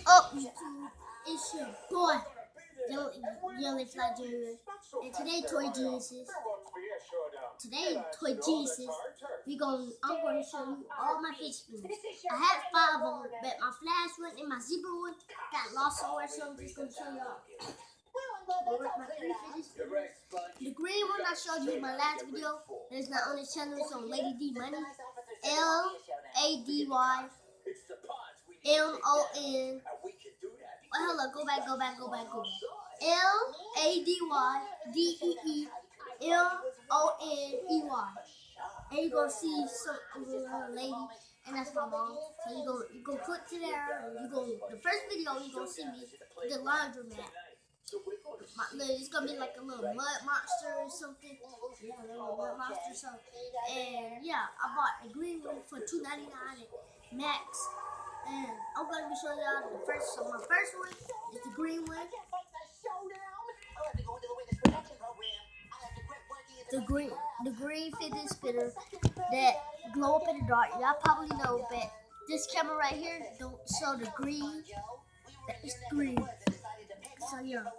up, YouTube? It's your boy, Yellow Fly Jr. And today, Toy Geniuses. I'm gonna show you all my fish spoons. I had 5 of them, but my flash one and my zebra one got lost somewhere, so I'm just gonna show y'all. My 3 fish spoons. The green one I showed you in my last video. It's not on the channel. It's on Lady D Money. LADY MON. Oh, hold on, go back. LADYDEEMONEY. And you're gonna see some lady, and that's my mom. So you go click to there, and the first video you gonna see me with the laundromat. It's gonna be like a little mud monster or something. Yeah, a little mud monster or something. And yeah, I bought a green one for $2.99 at Max. And I'm gonna be showing y'all the first. So my first one is the green one. The green fidget spinner that glow up in the dark. Y'all probably know, but this camera right here don't show the green. It's green. So yeah.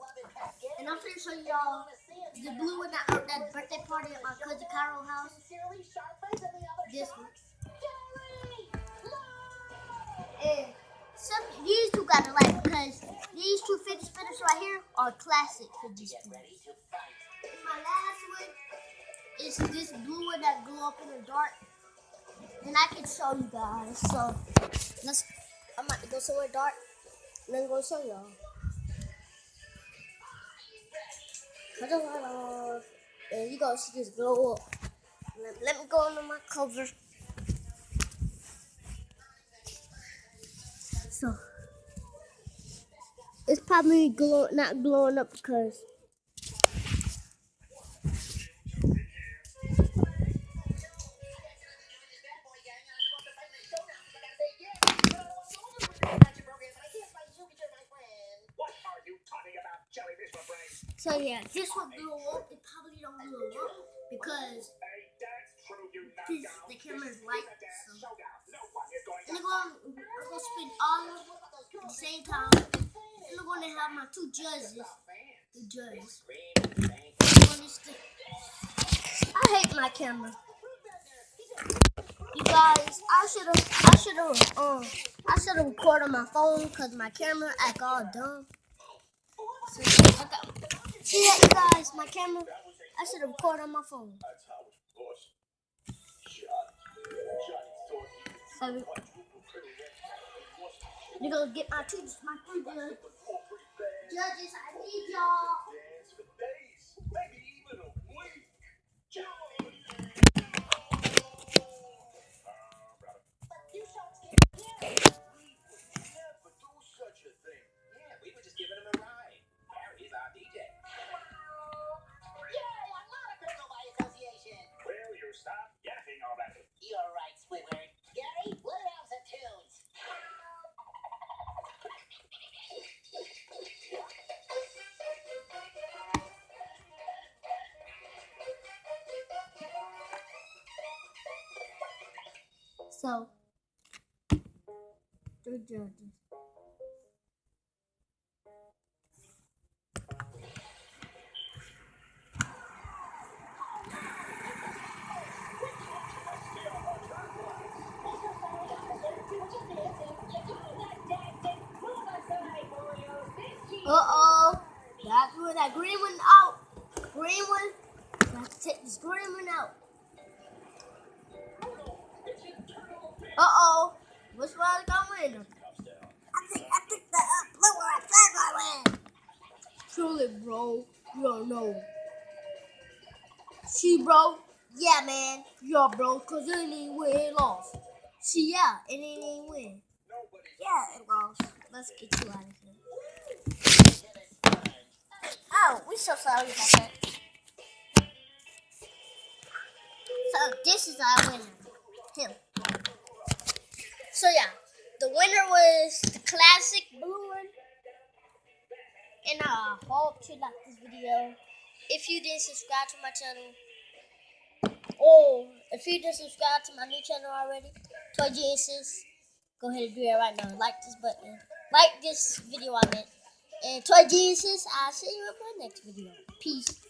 And I'm finna show y'all the blue one at that birthday party at my cousin Carol's house. This one. And these two gotta like, because these 2 fidget spinners right here are classic fidget spinners. My last one is this blue one that glow up in the dark. And I can show you guys. So I'm about to go somewhere dark and I'm gonna show y'all. And you gonna see this glow up. Let me go under my cover. So it's probably not glowing up because so yeah, this one blew up. It probably don't blow up because the camera's light. So I'm gonna spin all of them at the same time. And I'm gonna have my 2 judges. I hate my camera. You guys, I should have recorded on my phone because my camera act all dumb. So see that, you guys, my camera. I should have recorded on my phone. So you're gonna get my 3 judges. I need y'all. You're right, Squidward. Gary, what else are tunes? So, 3 judges. That's where that green one out. Green one. I have to take this green one out. Which one got winner? I think the blue or red one win. Truly, bro. You don't know. See, bro? Yeah, man. Yeah, bro. Cause it ain't win, it lost. See, yeah, it ain't win. Yeah, it lost. Let's get you out of here. Oh, we're so sorry about that. So this is our winner. Him. So yeah, the winner was the classic blue one. And I hope you like this video. If you didn't subscribe to my channel, or if you didn't subscribe to my new channel already, Toy Geniuses, go ahead and do it right now. Like this button. like this video I meant. And Toy Jesus, I'll see you in my next video. Peace.